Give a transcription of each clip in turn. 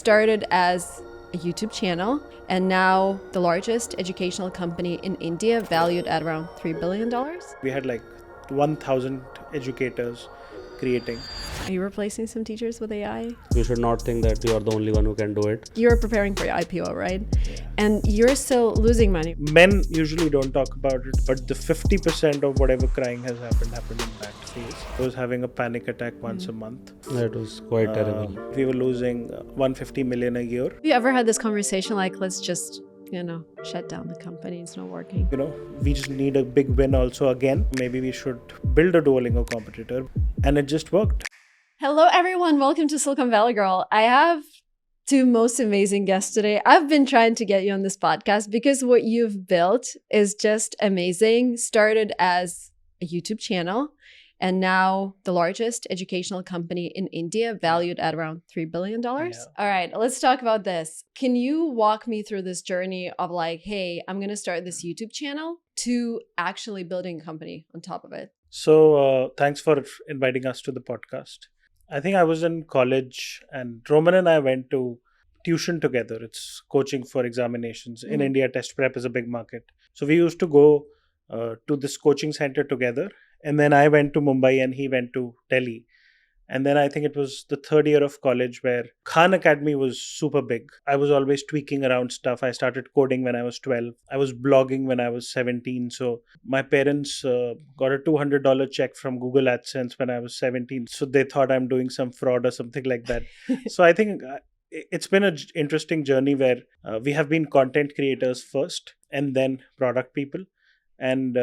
started as a YouTube channel and now the largest educational company in India, valued at around $3 billion. We had like 1,000 educators creating. Are you replacing some teachers with AI? You should not think that you are the only one who can do it. You're preparing for your IPO, right? And you're still losing money. Men usually don't talk about it, but the 50% of whatever crying has happened in that phase. I was having a panic attack once a month. That was quite terrible. We were losing 150 million a year. Have you ever had this conversation like, let's just, shut down the company, it's not working? We just need a big win also again. Maybe we should build a Duolingo competitor, and it just worked. Hello, everyone. Welcome to Silicon Valley Girl. I have two most amazing guests today. I've been trying to get you on this podcast because what you've built is just amazing. Started as a YouTube channel and now the largest educational company in India, valued at around $3 billion. Yeah. All right, let's talk about this. Can you walk me through this journey of like, hey, I'm going to start this YouTube channel to actually building a company on top of it? So thanks for inviting us to the podcast. I think I was in college and Roman and I went to tuition together. It's coaching for examinations. In India, test prep is a big market. So we used to go to this coaching center together. And then I went to Mumbai and he went to Delhi. And then I think it was the third year of college where Unacademy was super big. I was always tweaking around stuff. I started coding when I was 12. I was blogging when I was 17. So my parents got a $200 check from Google AdSense when I was 17. So they thought I'm doing some fraud or something like that. So I think it's been an interesting journey where we have been content creators first and then product people. And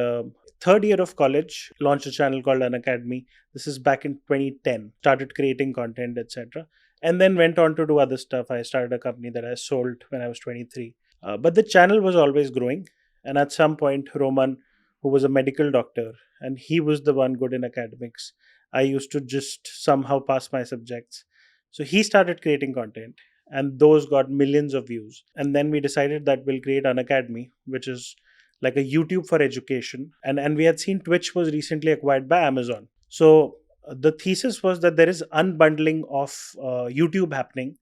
third year of college, launched a channel called Unacademy. This is back in 2010. Started creating content, etc. And then went on to do other stuff. I started a company that I sold when I was 23. But the channel was always growing. And at some point, Roman, who was a medical doctor, and he was the one good in academics. I used to just somehow pass my subjects. So he started creating content. And those got millions of views. And then we decided that we'll create Unacademy, which is like a YouTube for education. And we had seen Twitch was recently acquired by Amazon. So the thesis was that there is unbundling of YouTube happening.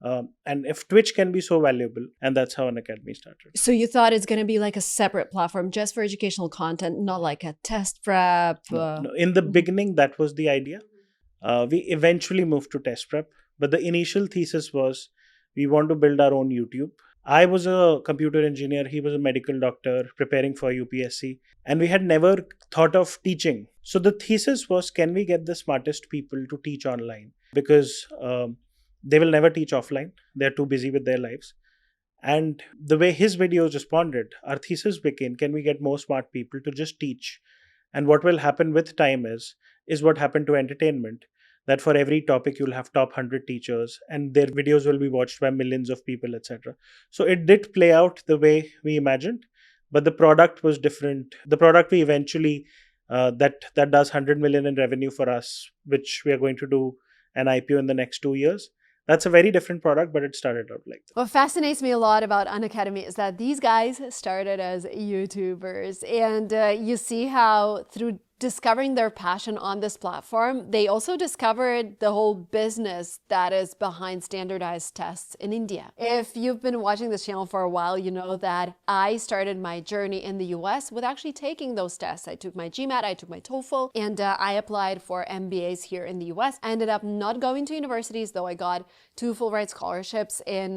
And if Twitch can be so valuable, and that's how Unacademy started. So you thought it's going to be like a separate platform just for educational content, not like a test prep? No. In the beginning, that was the idea. We eventually moved to test prep. But the initial thesis was we want to build our own YouTube. I was a computer engineer. He was a medical doctor preparing for UPSC. And we had never thought of teaching. So the thesis was, can we get the smartest people to teach online? Because they will never teach offline. They're too busy with their lives. And the way his videos responded, our thesis became, can we get more smart people to just teach? And what will happen with time is what happened to entertainment. That for every topic, you'll have top 100 teachers and their videos will be watched by millions of people, etc. So it did play out the way we imagined, but the product was different. The product we eventually, that does 100 million in revenue for us, which we are going to do an IPO in the next 2 years. That's a very different product, but it started out like that. What fascinates me a lot about Unacademy is that these guys started as YouTubers, and you see how through discovering their passion on this platform, they also discovered the whole business that is behind standardized tests in India. If you've been watching this channel for a while, you know that I started my journey in the US with actually taking those tests. I took my GMAT, I took my TOEFL, and I applied for MBAs here in the US. I ended up not going to universities, though I got 2 full-ride scholarships in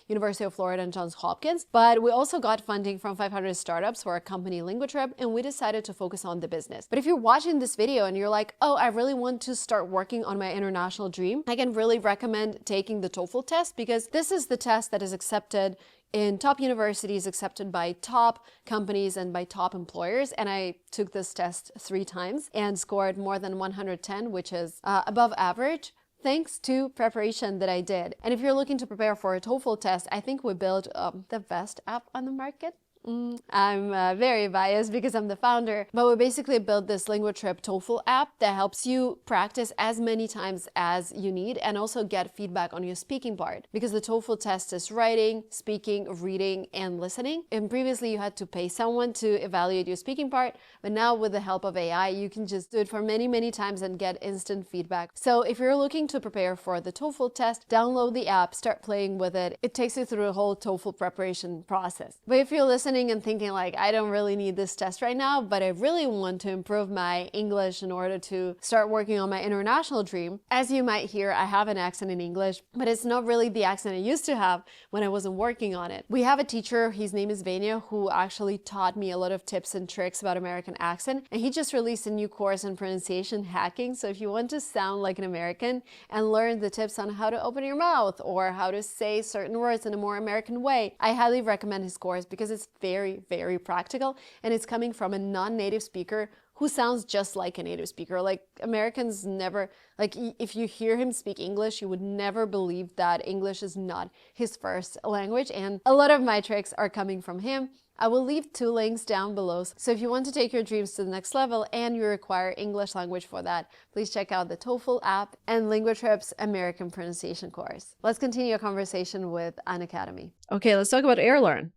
University of Florida and Johns Hopkins. But we also got funding from 500 startups for a company Lingo trip, and we decided to focus on the business. But if you're watching this video and you're like, oh, I really want to start working on my international dream, I can really recommend taking the TOEFL test, because this is the test that is accepted in top universities, accepted by top companies and by top employers. And I took this test 3 times and scored more than 110, which is above average, thanks to preparation that I did. And if you're looking to prepare for a TOEFL test, I think we built the best app on the market. I'm very biased because I'm the founder, but we basically built this LinguaTrip TOEFL app that helps you practice as many times as you need and also get feedback on your speaking part, because the TOEFL test is writing, speaking, reading, and listening. And previously you had to pay someone to evaluate your speaking part, but now with the help of AI, you can just do it for many, many times and get instant feedback. So if you're looking to prepare for the TOEFL test, download the app, start playing with it. It takes you through a whole TOEFL preparation process. But if you're listening and thinking like, I don't really need this test right now, but I really want to improve my English in order to start working on my international dream. As you might hear, I have an accent in English, but it's not really the accent I used to have when I wasn't working on it. We have a teacher, his name is Vanya, who actually taught me a lot of tips and tricks about American accent. And he just released a new course on pronunciation hacking. So if you want to sound like an American and learn the tips on how to open your mouth or how to say certain words in a more American way, I highly recommend his course because it's very, very practical, and it's coming from a non-native speaker who sounds just like a native speaker. Like, Americans never, like, if you hear him speak English, you would never believe that English is not his first language, and a lot of my tricks are coming from him. I will leave 2 links down below, so if you want to take your dreams to the next level and you require English language for that, please check out the TOEFL app and LinguaTrip's American pronunciation course. Let's continue our conversation with Unacademy. Okay, let's talk about AirLearn.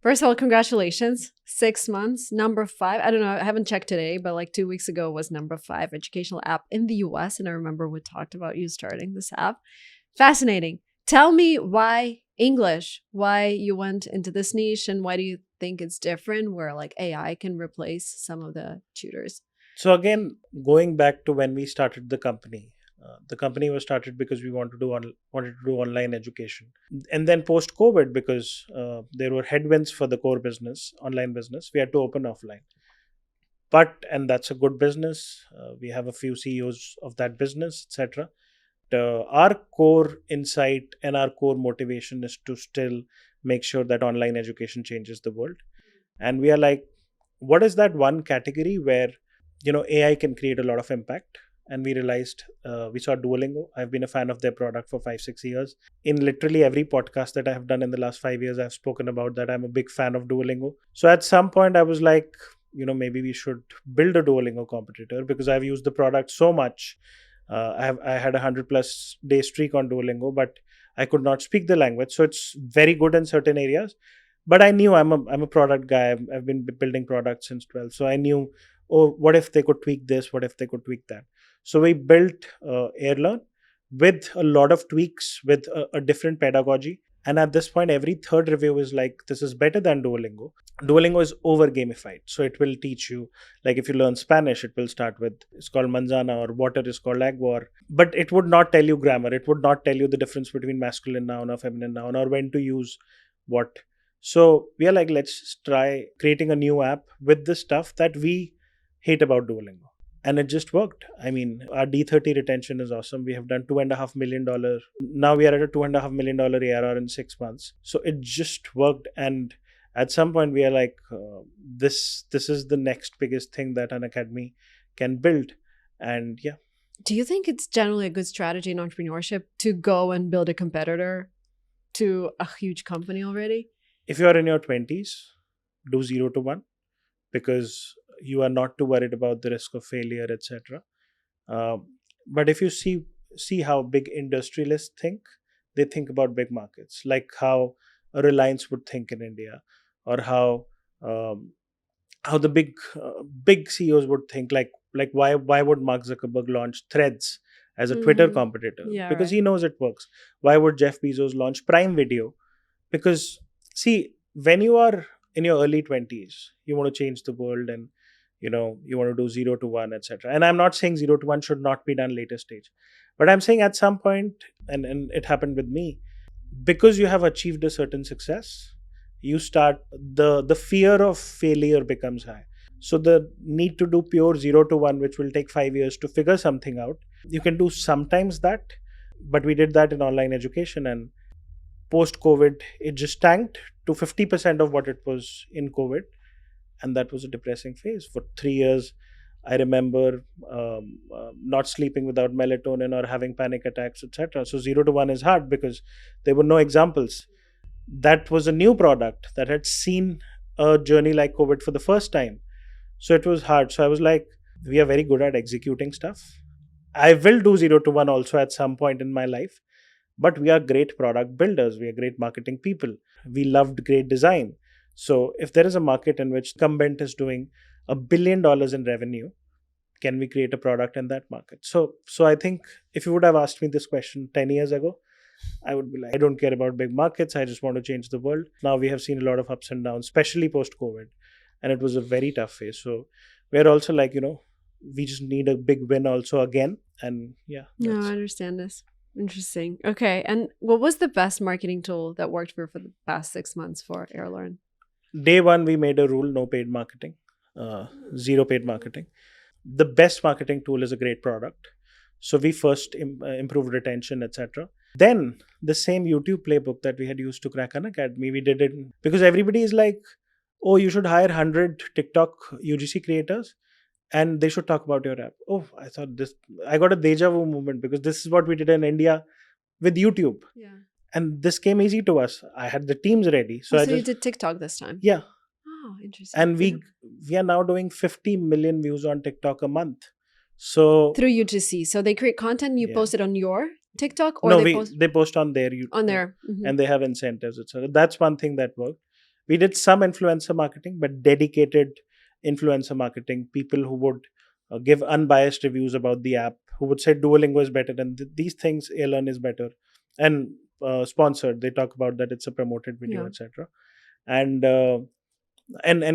First of all, congratulations. 6 months, number 5. I don't know, I haven't checked today, but like 2 weeks ago was number 5 educational app in the US. And I remember we talked about you starting this app. Fascinating. Tell me why English, why you went into this niche, and why do you think it's different where like AI can replace some of the tutors? So again, going back to when we started the company was started because we wanted to do online education, and then post COVID, because there were headwinds for the core business, online business, we had to open offline. And that's a good business. We have a few CEOs of that business, etc. Our core insight and our core motivation is to still make sure that online education changes the world. And we are like, what is that one category where AI can create a lot of impact? And we realized, we saw Duolingo. I've been a fan of their product for 5-6 years. In literally every podcast that I have done in the last 5 years, I've spoken about that I'm a big fan of Duolingo. So at some point I was like, maybe we should build a Duolingo competitor, because I've used the product so much. I had a 100+ day streak on Duolingo, but I could not speak the language. So it's very good in certain areas. But I knew I'm a product guy. I've been building products since 12. So I knew, what if they could tweak this? What if they could tweak that? So we built AirLearn with a lot of tweaks, with a different pedagogy. And at this point, every third review is like, this is better than Duolingo. Duolingo is over gamified. So it will teach you, like if you learn Spanish, it will start with, it's called manzana, or water is called agua. But it would not tell you grammar. It would not tell you the difference between masculine noun or feminine noun, or when to use what. So we are like, let's try creating a new app with the stuff that we hate about Duolingo. And it just worked. I mean, our D30 retention is awesome. We have done $2.5 million. Now we are at a $2.5 million ARR in 6 months. So it just worked. And at some point we are like, this is the next biggest thing that Unacademy can build. And yeah. Do you think it's generally a good strategy in entrepreneurship to go and build a competitor to a huge company already? If you are in your 20s, do 0 to 1, because you are not too worried about the risk of failure, etc. But if you see how big industrialists think, they think about big markets, like how a Reliance would think in India, or how the big CEOs would think. Like why would Mark Zuckerberg launch Threads as a Twitter competitor? Yeah, because right. he knows it works. Why would Jeff Bezos launch Prime Video? Because see, when you are in your early 20s, you want to change the world, and you want to do 0 to 1, etc. And I'm not saying 0 to 1 should not be done later stage, but I'm saying at some point, and it happened with me, because you have achieved a certain success, you start, the fear of failure becomes high. So the need to do pure 0 to 1, which will take 5 years to figure something out, you can do sometimes that. But we did that in online education, and post COVID, it just tanked to 50% of what it was in COVID. And that was a depressing phase. For 3 years, I remember not sleeping without melatonin or having panic attacks, etc. So 0 to 1 is hard because there were no examples. That was a new product that had seen a journey like COVID for the first time. So it was hard. So I was like, we are very good at executing stuff. I will do 0 to 1 also at some point in my life, but we are great product builders. We are great marketing people. We loved great design. So if there is a market in which incumbent is doing $1 billion in revenue, can we create a product in that market? So I think if you would have asked me this question 10 years ago, I would be like, I don't care about big markets. I just want to change the world. Now we have seen a lot of ups and downs, especially post COVID. And it was a very tough phase. So we're also like, we just need a big win also again. And yeah. No, I understand this. Interesting. Okay. And what was the best marketing tool that worked for the past 6 months for Airlearn? Day one, we made a rule, no paid marketing, zero paid marketing. The best marketing tool is a great product. So we first improved retention, etc. Then the same YouTube playbook that we had used to crack Unacademy, we did it because everybody is like, oh, you should hire 100 TikTok UGC creators and they should talk about your app. Oh, I thought this, I got a deja vu moment because this is what we did in India with YouTube. Yeah. And this came easy to us. I had the teams ready. So you did TikTok this time? Yeah. Oh, interesting. And we are now doing 50 million views on TikTok a month. So through UGC. So they create content, you post it on your TikTok, or no, they post on their YouTube. On their and they have incentives, etc. That's one thing that worked. We did some influencer marketing, but dedicated influencer marketing, people who would give unbiased reviews about the app, who would say Duolingo is better than these things, Airlearn is better, and sponsored. They talk about that it's a promoted video, etc. And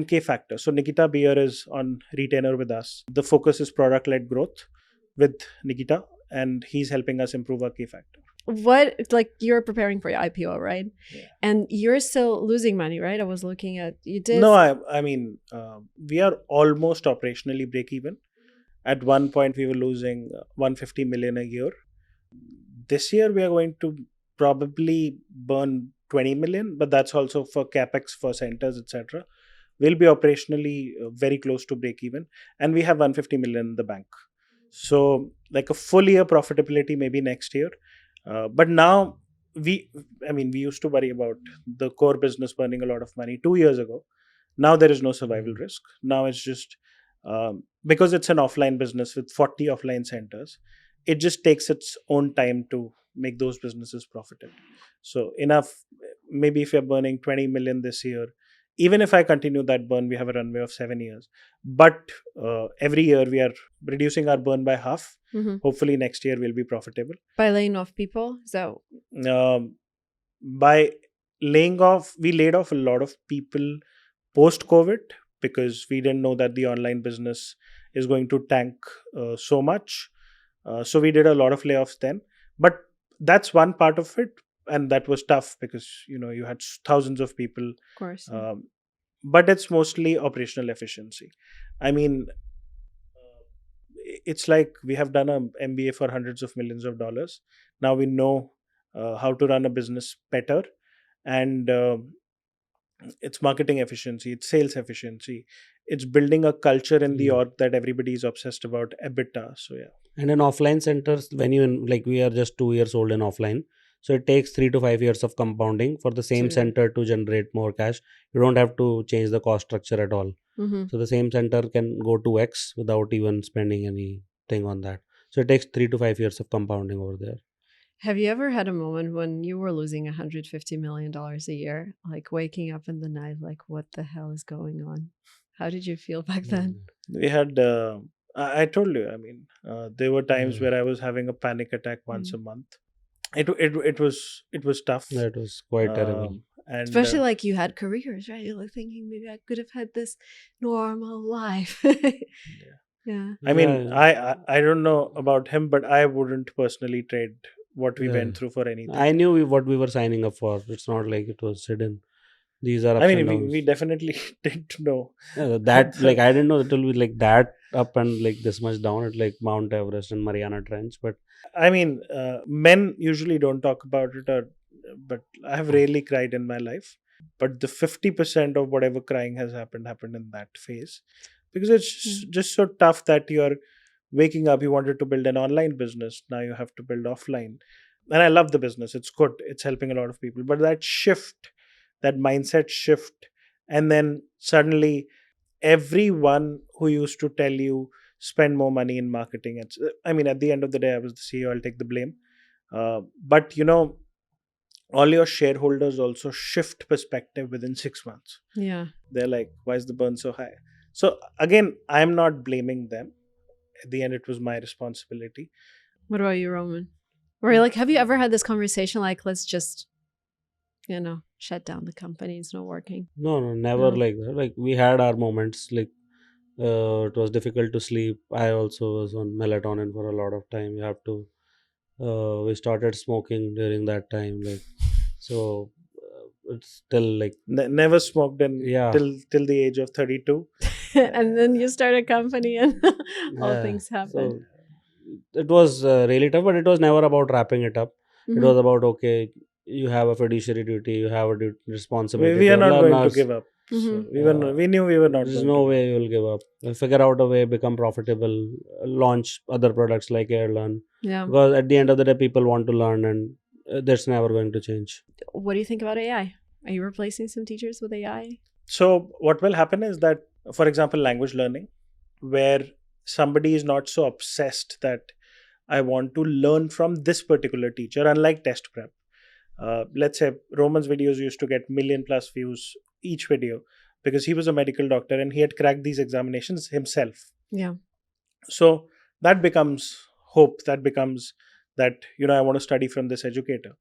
K Factor. So Nikita Beer is on retainer with us. The focus is product-led growth with Nikita, and he's helping us improve our K Factor. You're preparing for your IPO, right? Yeah. And you're still losing money, right? I was looking at, you did. No, I mean, we are almost operationally break even. At one point, we were losing 150 million a year. This year, we are going to probably burn 20 million, but that's also for capex for centers, etc. We'll be operationally very close to break even, and we have 150 million in the bank. So, like a full year profitability maybe next year. But now we used to worry about the core business burning a lot of money 2 years ago. Now there is no survival risk. Now it's just because it's an offline business with 40 offline centers, it just takes its own time to make those businesses profitable. So enough, maybe if you're burning 20 million this year, even if I continue that burn, we have a runway of 7 years. But every year we are reducing our burn by half. Mm-hmm. Hopefully next year we'll be profitable. By laying off people? By laying off, we laid off a lot of people post-COVID because we didn't know that the online business is going to tank so much. So we did a lot of layoffs then. But that's one part of it. And that was tough because, you had thousands of people. Of course. But it's mostly operational efficiency. I mean, it's like we have done an MBA for hundreds of millions of dollars. Now we know how to run a business better. And it's marketing efficiency, it's sales efficiency. It's building a culture in the org that everybody is obsessed about, EBITDA. So, yeah. And in offline centers, when we are just 2 years old in offline. So it takes 3 to 5 years of compounding for the same center to generate more cash. You don't have to change the cost structure at all. Mm-hmm. So the same center can go to X without even spending anything on that. So it takes 3 to 5 years of compounding over there. Have you ever had a moment when you were losing $150 million a year, like waking up in the night, like, what the hell is going on? How did you feel back then? We had, I told you, there were times where I was having a panic attack once a month. It was tough. Yeah, it was quite terrible. And especially like you had careers, right? You're like thinking maybe I could have had this normal life. Yeah. I don't know about him, but I wouldn't personally trade what we went through for anything. I knew what we were signing up for. It's not like it was hidden. These are ups and downs. We definitely didn't know. Yeah, that I didn't know it will be like that up and like this much down. It's like Mount Everest and Mariana Trench. But men usually don't talk about it, but I have rarely cried in my life. But the 50% of whatever crying has happened in that phase, because it's just so tough that you're waking up. You wanted to build an online business, now you have to build offline. And I love the business. It's good. It's helping a lot of people. But that shift, that mindset shift, And then suddenly everyone who used to tell you spend more money in marketing, I mean, at the end of the day, I was the CEO, I'll take the blame. But all your shareholders also shift perspective within 6 months. Yeah. They're like, why is the burn so high? So again, I'm not blaming them. At the end, it was my responsibility. What about you, Roman? Or like, have you ever had this conversation like, let's just, shut down the company, it's not working? No, never No. like that. Like we had our moments. Like it was difficult to sleep. I also was on melatonin for a lot of time. You have to. We started smoking during that time. Like so, it's still like Never smoked in yeah, till the age of 32. And then you start a company and all yeah. things happen. So it was really tough, but it was never about wrapping it up. It Mhm. was about okay, you have a fiduciary duty, you have a responsibility. We to are not going to learners. give up. So Mhm. we knew we were not There's going no to. way you will give up. Figure out a way, become profitable, launch other products like AirLearn. Yeah. Because at the end of the day, people want to learn, and that's never going to change. What do you think about AI? Are you replacing some teachers with AI? So what will happen is that, for example, language learning, where somebody is not so obsessed that I want to learn from this particular teacher, unlike test prep. Let's say Roman's videos used to get million plus views each video because he was a medical doctor and he had cracked these examinations himself. Yeah. So that becomes hope. That becomes that, I want to study from this educator.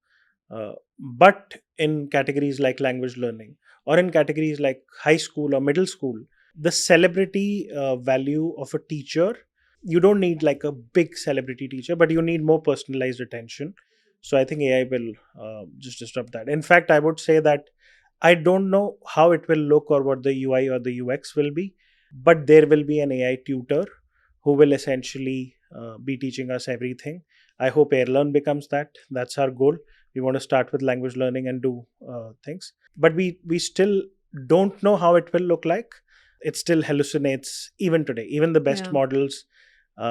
But in categories like language learning or in categories like high school or middle school, the celebrity value of a teacher, you don't need like a big celebrity teacher, but you need more personalized attention. So I think AI will just disrupt that. In fact, I would say that I don't know how it will look or what the UI or the UX will be, but there will be an AI tutor who will essentially be teaching us everything. I hope AirLearn becomes that. That's our goal. We want to start with language learning and do things, but we still don't know how it will look like. It still hallucinates even today, even the best Yeah. models,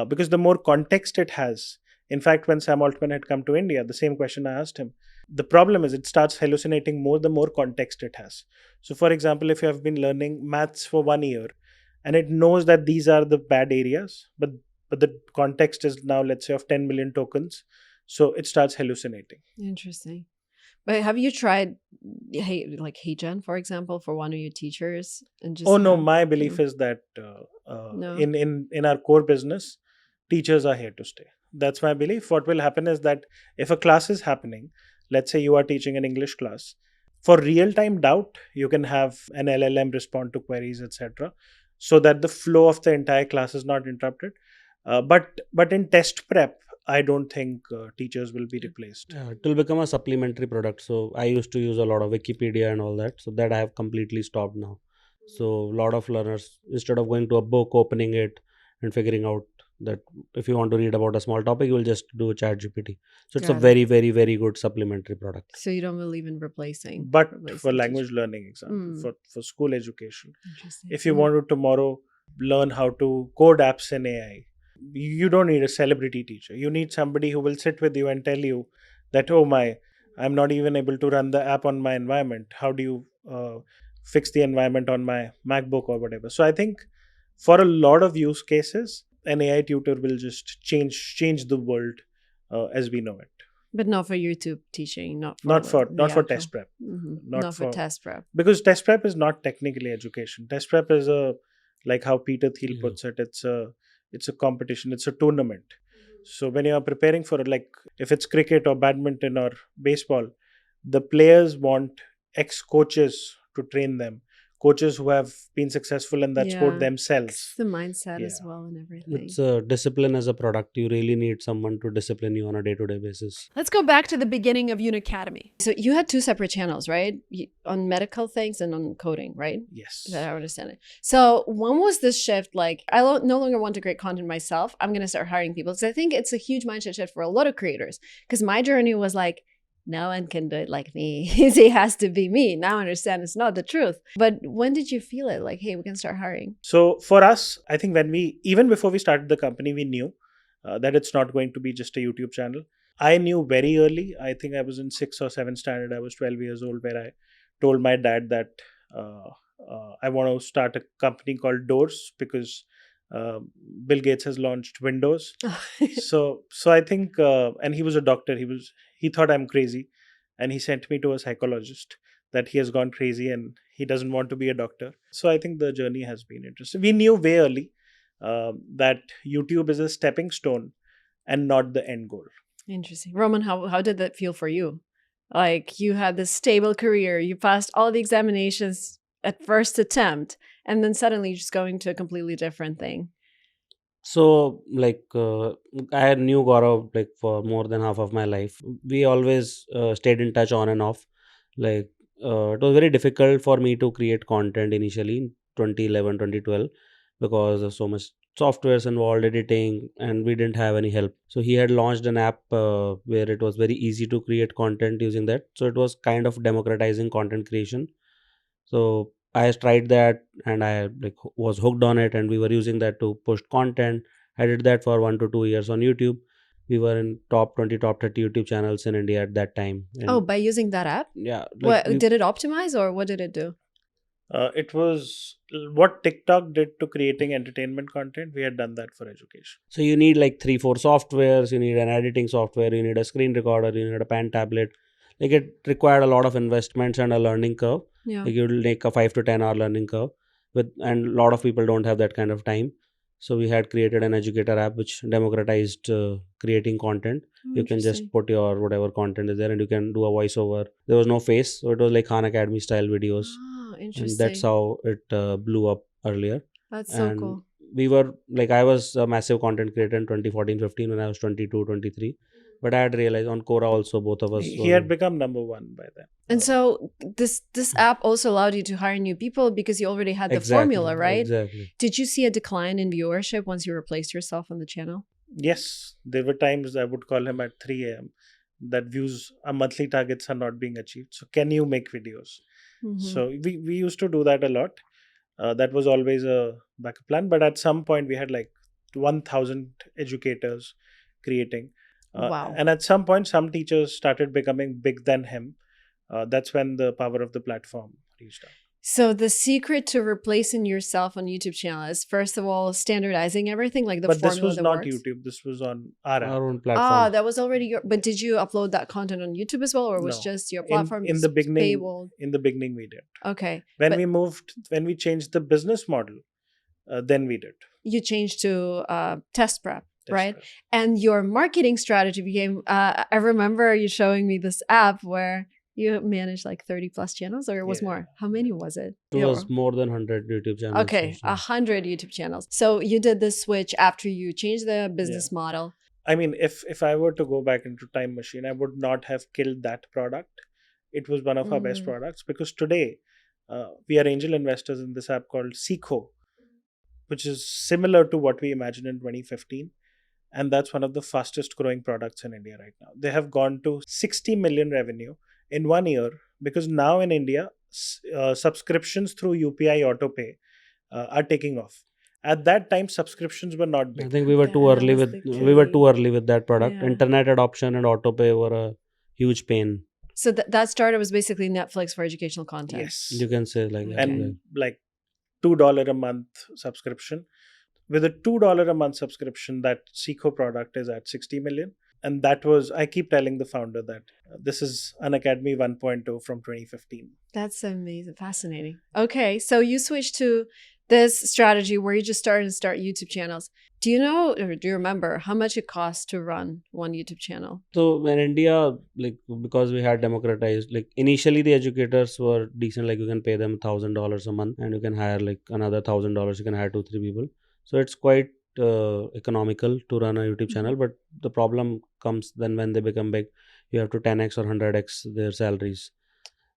because the more context it has. In fact, when Sam Altman had come to India, the same question I asked him. The problem is it starts hallucinating more the more context it has. So, for example, if you have been learning maths for 1 year and it knows that these are the bad areas, but the context is now, let's say, of 10 million tokens, so it starts hallucinating. Interesting. But have you tried HeyGen, for example, for one of your teachers and just Oh no, my belief is that No. in our core business, teachers are here to stay. That's my belief. What will happen is that if a class is happening, let's say you are teaching an English class, for real time doubt, you can have an LLM respond to queries, etc., so that the flow of the entire class is not interrupted. But in test prep, I don't think teachers will be replaced. Yeah, it will become a supplementary product. So I used to use a lot of Wikipedia and all that. So that I have completely stopped now. So a lot of learners, instead of going to a book, opening it and figuring out that if you want to read about a small topic, you will just do a chat GPT. So it's a Got it. very, very, very good supplementary product. So you don't believe in replacing. But replacing for teachers. language learning example, for school education, Interesting. if you Mhm. want to tomorrow learn how to code apps in AI, you don't need a celebrity teacher. You need somebody who will sit with you and tell you that, oh my, I'm not even able to run the app on my environment. How do you fix the environment on my MacBook or whatever? So I think for a lot of use cases, an AI tutor will just change the world as we know it. But not for YouTube teaching, not for Not for the actual- test prep. Mhm. Not Not for for- test prep. Because test prep is not technically education. Test prep is a, like how Peter Thiel Yeah. puts it, it's a competition, it's a tournament. So when you are preparing for, like, if it's cricket or badminton or baseball, the players want ex coaches to train them, coaches who have been successful in that sport Yeah. themselves. It's the mindset as Yeah. well and everything. It's discipline as a product. You really need someone to discipline you on a day-to-day basis. Let's go back to the beginning of Unacademy. So you had two separate channels, right? On medical things and on coding, right? Yes. Is that how I understand it? So when was this shift? Like, no longer want to create content myself. I'm going to start hiring people. Because I think it's a huge mindset shift for a lot of creators. Because my journey was like, no one can do it like me. It has to be me. Now I understand it's not the truth. But when did you feel it? Like, hey, we can start hiring. So for us, I think even before we started the company, we knew that it's not going to be just a YouTube channel. I knew very early. I think I was in 6th or 7th standard. I was 12 years old, where I told my dad that I want to start a company called Doors because Bill Gates has launched Windows. So I think, and he was a doctor. He thought I'm crazy, and he sent me to a psychologist that he has gone crazy and he doesn't want to be a doctor. So I think the journey has been interesting. We knew way early that YouTube is a stepping stone and not the end goal. Interesting. Roman, how did that feel for you? Like you had this stable career, you passed all the examinations at first attempt, and then suddenly you're just going to a completely different thing. So, like, I knew Gaurav like for more than half of my life. We always stayed in touch on and off. Like, it was very difficult for me to create content initially in 2011, 2012 because of so much softwares involved, editing, and we didn't have any help. So, he had launched an app where it was very easy to create content using that. So, it was kind of democratizing content creation. So I tried that and I like was hooked on it, and we were using that to push content. I did that for 1 to 2 years on YouTube. We were in top 20, top 30 YouTube channels in India at that time. Oh, And by using that app? yeah, What did it optimize or what did it do? It was what TikTok did to creating entertainment content. We had done that for education. so you need like 3, 4 softwares. You need an editing software. You need a screen recorder. You need a pen tablet. Like it required a lot of investments and a learning curve. Yeah. Like you'll make a 5 to 10 hour learning curve and a lot of people don't have that kind of time. So we had created an educator app which democratized creating content. You can just Interesting. put your whatever content is there and you can do a voiceover. There was no face, so it was like Unacademy style videos, Oh, and interesting. that's how it blew up earlier. That's so And cool. we were like, I was a massive content creator in 2014-15 when I was 22, 23. But I had realized on Quora also both of us He had become number one by then. And so this app also allowed you to hire new people because you already had the formula, right? Exactly. Did you see a decline in viewership once you replaced yourself on the channel? Yes, there were times I would call him at 3 a.m. that views, our monthly targets are not being achieved. So can you make videos? Mhm. So we used to do that a lot. That was always a backup plan. But at some point we had like 1,000 educators creating. Wow. And at some point, some teachers started becoming big than him. That's when the power of the platform reached out. So the secret to replacing yourself on YouTube channel is first of all standardizing everything, like the But formula this was that not works. YouTube. This was on our app. Our own Ah, platform. that was already your. But did you upload that content on YouTube as well, or was No. just your platform In the beginning, paywall? in the beginning we did. Okay, When but when we changed the business model, then we did. you changed to test prep, Test right? prep. And your marketing strategy became. I remember you showing me this app where you managed like 30 plus channels, or it was Yeah. more. How many was it? It was more than 100 YouTube channels. Okay, so- 100 YouTube channels. So you did this switch after you changed the business model. I mean, if I were to go back into time machine, I would not have killed that product. It was one of our best products because today we are angel investors in this app called Seekho, which is similar to what we imagined in 2015. And that's one of the fastest growing products in India right now. They have gone to 60 million revenue in 1 year because now in India, subscriptions through UPI AutoPay are taking off. At that time, subscriptions were not I big. think we were too That early was with the we were key. too early with that product. Yeah. Internet adoption and autopay were a huge pain. So that startup was basically Netflix for educational content. Yes. You can say like that. Okay. And like $2 a month subscription. With a $2 a month subscription, that Seekho product is at 60 million. And that was, I keep telling the founder that this is Unacademy 1.0 from 2015. That's amazing. Fascinating. Okay. So you switched to this strategy where you just started to start YouTube channels. Do you know, or do you remember how much it costs to run one YouTube channel? So in India, like because we had democratized, like initially the educators were decent, like you can pay them $1,000 a month and you can hire like another $1,000. You can hire 2-3 people. So it's quite economical to run a YouTube channel. But the problem comes then when they become big, you have to 10x or 100x their salaries.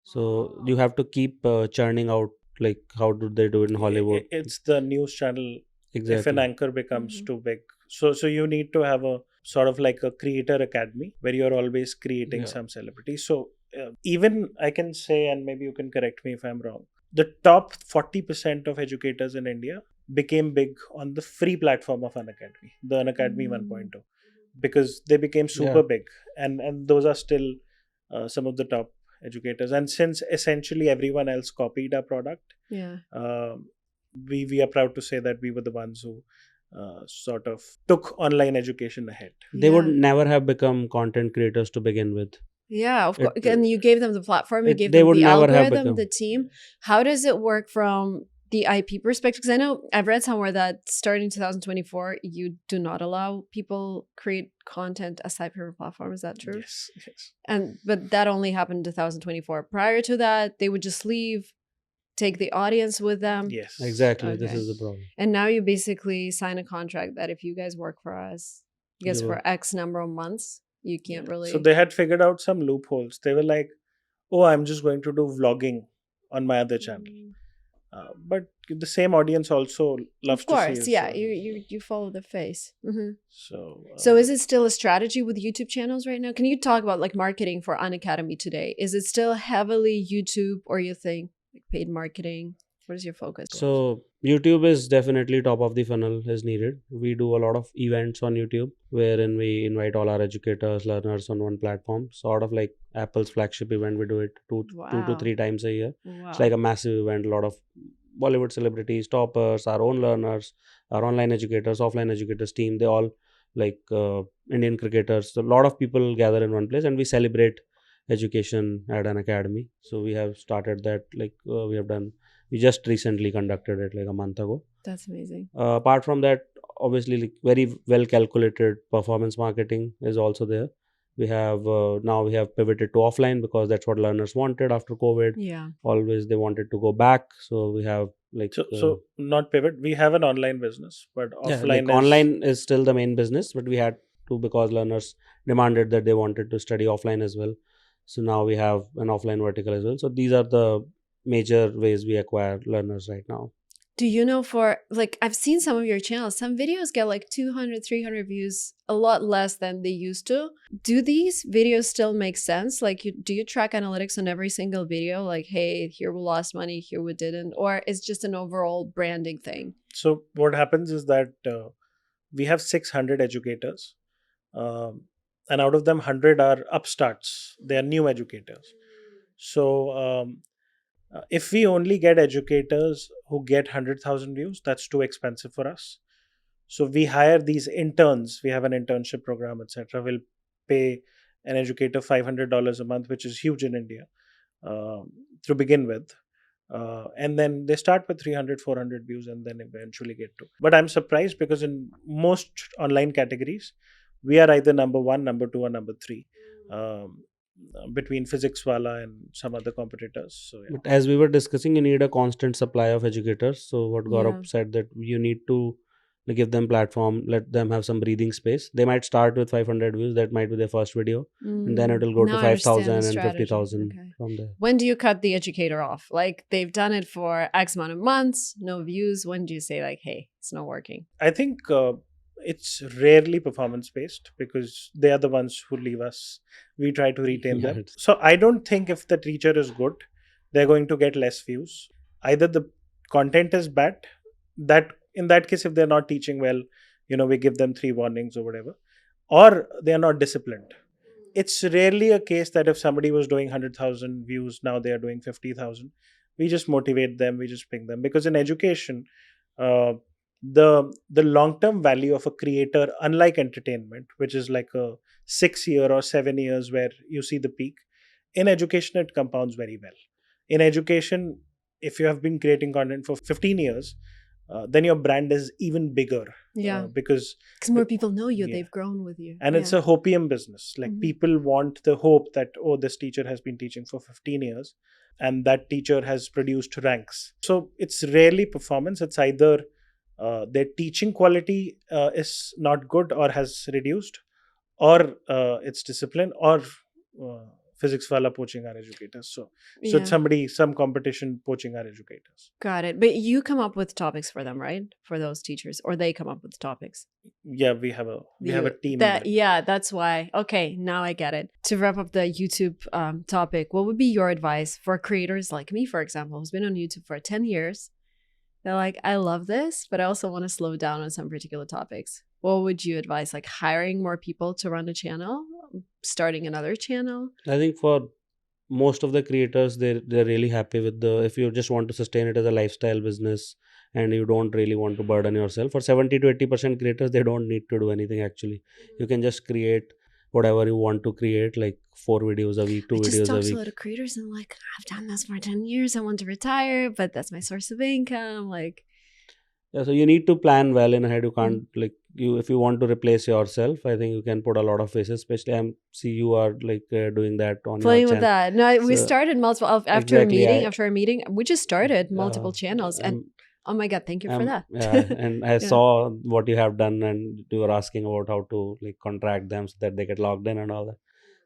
So you have to keep churning out. Like how do they do it in Hollywood? It's the news channel. Exactly. If an anchor becomes too big. So you need to have a sort of like a creator academy where you're always creating some celebrity. So even I can say, and maybe you can correct me if I'm wrong, the top 40% of educators in India became big on the free platform of Unacademy, the Unacademy 1.0, because they became super big. And those are still some of the top educators. And since essentially everyone else copied our product, Yeah. we are proud to say that we were the ones who sort of took online education ahead. They would Yeah. never have become content creators to begin with. Yeah, of course. It- And you gave them the platform, you gave they them would the never have algorithm, become. the team. How does it work from the IP perspective? Because I know I've read somewhere that starting 2024, you do not allow people create content aside from your platform. Is that true? Yes, yes. But that only happened in 2024. Prior to that, they would just leave, take the audience with them. Yes. Exactly. This Okay. is the problem. And now you basically sign a contract that if you guys work for us, I guess You for will- X number of months, you Yeah. can't really. So they had figured out some loopholes. They were like, oh, I'm just going to do vlogging on my other channel. But the same audience also loves Of course, to see. yeah. So, You follow the face. Hmm. so, So is it still a strategy with YouTube channels right now? Can you talk about like marketing for Unacademy today? Is it still heavily YouTube, or you think like paid marketing? What is your focus? So YouTube is definitely top of the funnel is needed. We do a lot of events on YouTube wherein we invite all our educators, learners on one platform. Sort of like Apple's flagship event. We do it two to Wow. 3 times a year. Wow. It's like a massive event. A lot of Bollywood celebrities, toppers, our own learners, our online educators, offline educators team. They all like Indian cricketers. So a lot of people gather in one place and we celebrate education at an academy. So we have started that. Like we just recently conducted it like a month ago. That's amazing. Apart from that, obviously like very well calculated performance marketing is also there. We have now we have pivoted to offline because that's what learners wanted after COVID. Yeah. Always they wanted to go back, so we have like so not pivot. We have an online business, but yeah, offline like is online is still the main business, but we had to because learners demanded that they wanted to study offline as well. So now we have an offline vertical as well. So these are the major ways we acquire learners right now. Do you know, for like, I've seen some of your channels, some videos get like 200, 300 views, a lot less than they used to. Do these videos still make sense? Like, do you track analytics on every single video? Like, hey, here we lost money, here we didn't, or it's just an overall branding thing? So what happens is that we have 600 educators, and out of them 100 are upstarts. They are new educators. So if we only get educators who get 100,000 views, that's too expensive for us. So we hire these interns. We have an internship program, etc. We'll pay an educator $500 a month, which is huge in India to begin with. And then they start with 300, 400 views and then eventually get to. But I'm surprised because in most online categories, we are either number 1, number 2, or number 3. Between Physics Wala and some other competitors. So, yeah. But as we were discussing, you need a constant supply of educators. So what Gaurav Yeah. said that you need to give them platform, let them have some breathing space. They might start with 500 views. That might be their first video. And then it will go Now to I understand 5,000 the and strategy. 50,000 Okay. from there. When do you cut the educator off? Like, they've done it for X amount of months, no views. When do you say like, hey, it's not working? I think it's rarely performance based because they are the ones who leave us. We try to retain Yeah, them. it's- So I don't think if the teacher is good, they're going to get less views. Either the content is bad, that in that case, if they're not teaching well, we give them 3 warnings or whatever, or they're not disciplined. It's rarely a case that if somebody was doing 100,000 views, now they are doing 50,000. We just motivate them, we just ping them. Because in education, the long-term value of a creator, unlike entertainment, which is like a 6 year or 7 years where you see the peak, in education, it compounds very well. In education, if you have been creating content for 15 years, then your brand is even bigger. Yeah. Because more people know you, yeah. they've grown with you. And it's a hopium business. Like Mhm. people want the hope that, oh, this teacher has been teaching for 15 years and that teacher has produced ranks. So it's rarely performance. It's either their teaching quality is not good or has reduced, or it's discipline, or Physics Wala poaching our educators. So Yeah. it's some competition poaching our educators. Got it. But you come up with topics for them, right? For those teachers, or they come up with topics? Yeah, we have a team. Yeah, that's why. Okay, now I get it. To wrap up the YouTube topic, what would be your advice for creators like me, for example, who's been on YouTube for 10 years? They're like, I love this, but I also want to slow down on some particular topics. What would you advise? Like hiring more people to run a channel, starting another channel? I think for most of the creators, they're really happy with the, if you just want to sustain it as a lifestyle business and you don't really want to burden yourself, for 70 to 80% creators, they don't need to do anything actually. You can just create whatever you want to create, like 4 videos a week, two I just videos a talked to a week. lot of creators and like, I've done this for 10 years. I want to retire, but that's my source of income. Like, Yeah, so you need to plan well in ahead. You Mm. can't like, you, if you want to replace yourself, I think you can put a lot of faces. Especially, see you are like doing that on your playing with channel. that. No, we So started multiple exactly, after a meeting, we just started multiple uh, channels, and I'm, oh my god, thank you for that. yeah, and I Yeah. saw what you have done, and you were asking about how to like contract them so that they get logged in and all that.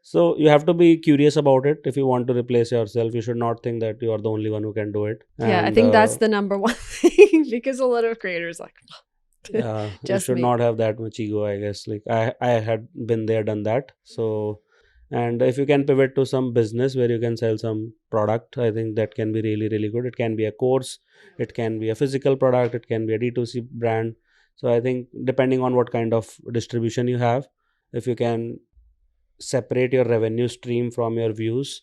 So you have to be curious about it. If you want to replace yourself, you should not think that you are the only one who can do it. Yeah, I And think that's the number one thing, because a lot of creators like you just should me. not have that much ego, I guess. Like I had been there, done that. So, and if you can pivot to some business where you can sell some product, I think that can be really, really good. It can be a course, it can be a physical product, it can be a D2C brand. So I think depending on what kind of distribution you have, if you can separate your revenue stream from your views,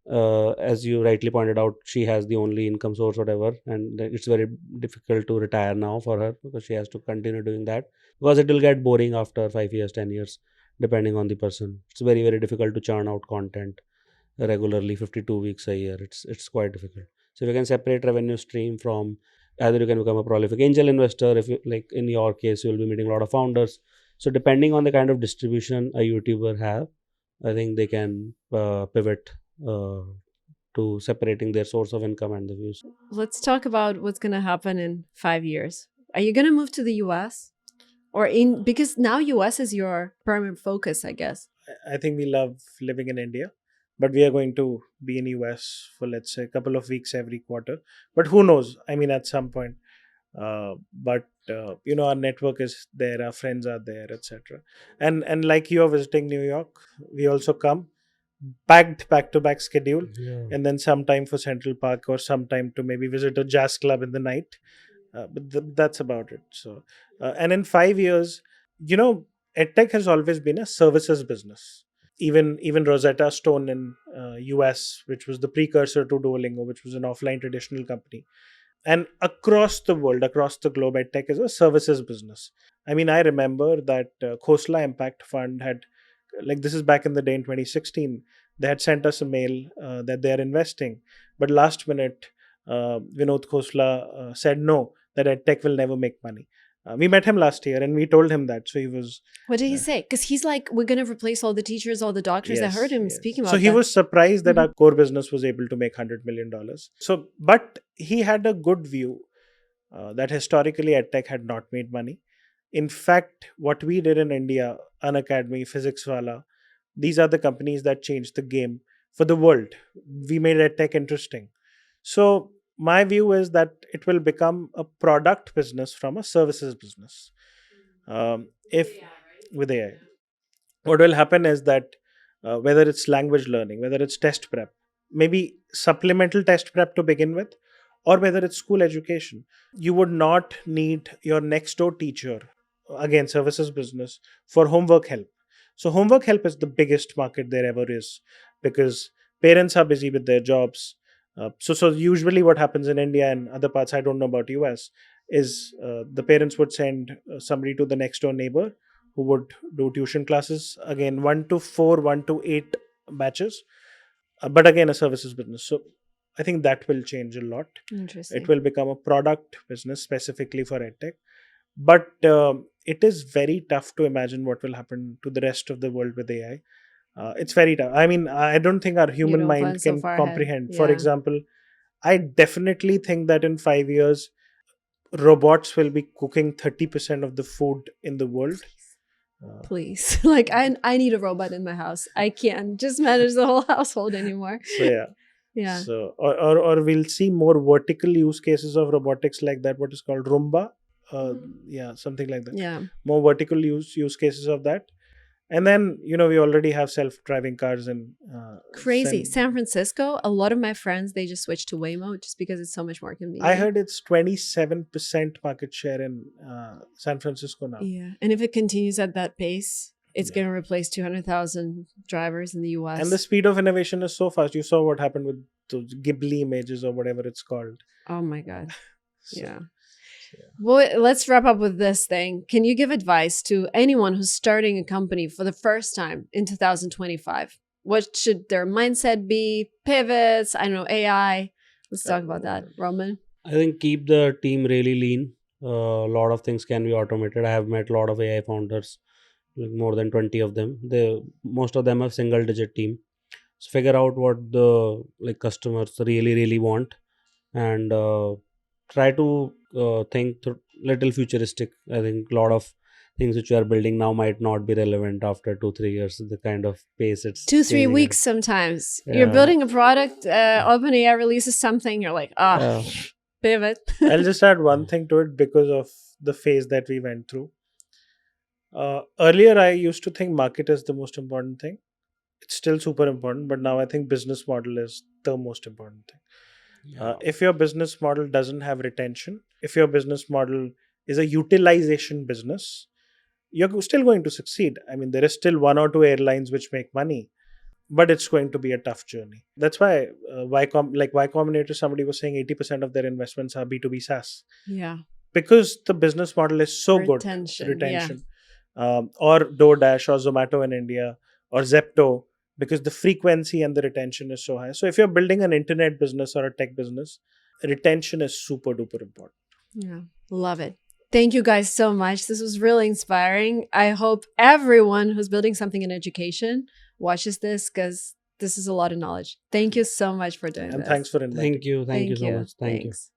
as you rightly pointed out, she has the only income source, whatever, and it's very difficult to retire now for her because she has to continue doing that, because it will get boring after 5 years, 10 years, depending on the person. It's very, very difficult to churn out content regularly 52 weeks a year. It's quite difficult. So if you can separate revenue stream from, either you can become a prolific angel investor, if you, like in your case, you'll be meeting a lot of founders. So depending on the kind of distribution a YouTuber have, I think they can pivot uh, to separating their source of income and the views. Let's talk about what's going to happen in 5 years. Are you going to move to the US? Or in, because now US is your primary focus, I guess. I think we love living in India, but we are going to be in US for, let's say, a couple of weeks every quarter. But who knows? I mean, at some point. But our network is there, our friends are there, etc. And like you are visiting New York, we also come packed back to back schedule, Yeah. and then some time for Central Park or some time to maybe visit a jazz club in the night. But that's about it. So, and in 5 years, edtech has always been a services business. Even Rosetta Stone in US, which was the precursor to Duolingo, which was an offline traditional company, and across the world, across the globe, edtech is a services business. I mean, I remember that Khosla Impact Fund had, like, this is back in the day in 2016, they had sent us a mail that they are investing, but last minute, Vinod Khosla said no, that edtech will never make money. We met him last year and we told him that. So he was. What did he say? Because he's like, we're going to replace all the teachers, all the doctors. I heard him Yes. speaking about So he that. was surprised that Mhm. our core business was able to make $100 million. So, but he had a good view that historically edtech had not made money. In fact, what we did in India, Unacademy, Physics Wala, these are the companies that changed the game for the world. We made edtech interesting. So my view is that it will become a product business from a services business. If with AI, what will happen is that whether it's language learning, whether it's test prep, maybe supplemental test prep to begin with, or whether it's school education, you would not need your next door teacher, again, services business, for homework help. So, homework help is the biggest market there ever is, because parents are busy with their jobs. So usually what happens in India and other parts, I don't know about US, is the parents would send somebody to the next door neighbor who would do tuition classes, again 1 to 4, 1 to 8 batches, but again a services business. So I think that will change a lot. Interesting. It will become a product business specifically for edtech, but it is very tough to imagine what will happen to the rest of the world with AI. It's very tough. I mean, I don't think our You human don't plan mind so can far ahead. comprehend. For Yeah. example, I definitely think that in 5 years robots will be cooking 30% of the food in the world. Please. Like, I need a robot in my house. I can't just manage the whole household anymore. So yeah. Yeah. So or we'll see more vertical use cases of robotics, like that, what is called Roomba. Yeah, something like that. Yeah. More vertical use cases of that. And then, we already have self-driving cars in Crazy. San Francisco, a lot of my friends, they just switched to Waymo just because it's so much more convenient. I heard it's 27% market share in San Francisco now. Yeah. And if it continues at that pace, It's going to replace 200,000 drivers in the US. And the speed of innovation is so fast. You saw what happened with those Ghibli images or whatever it's called. Oh my God. So, Yeah. Well, let's wrap up with this thing. Can you give advice to anyone who's starting a company for the first time in 2025? What should their mindset be? Pivots? I don't know, AI. Let's talk about that. Roman? I think keep the team really lean. A lot of things can be automated. I have met a lot of AI founders, like more than 20 of them. Most of them have single digit team. So figure out what the customers really want, and try to think little futuristic. I think a lot of things which you are building now might not be relevant after 2-3 years. The kind of pace it's 2-3 changing weeks at. sometimes. You're Yeah. building a product, OpenAI releases something, you're like, pivot. I'll just add one thing to it because of the phase that we went through. Earlier, I used to think market is the most important thing. It's still super important, but now I think business model is the most important thing. If your business model doesn't have retention, if your business model is a utilization business, you're still going to succeed. I mean, there is still 1 or 2 airlines which make money, but it's going to be a tough journey. That's why Y Combinator, somebody was saying 80% of their investments are B2B SaaS. Yeah. Because the business model is so Retention, good. Retention. Or DoorDash or Zomato in India or Zepto, because the frequency and the retention is so high. So if you're building an internet business or a tech business, retention is super duper important. Yeah. Love it. Thank you guys so much. This was really inspiring. I hope everyone who's building something in education watches this, because this is a lot of knowledge. Thank you so much for doing this. And thanks for inviting. Thank you so much. Thank you. Thanks.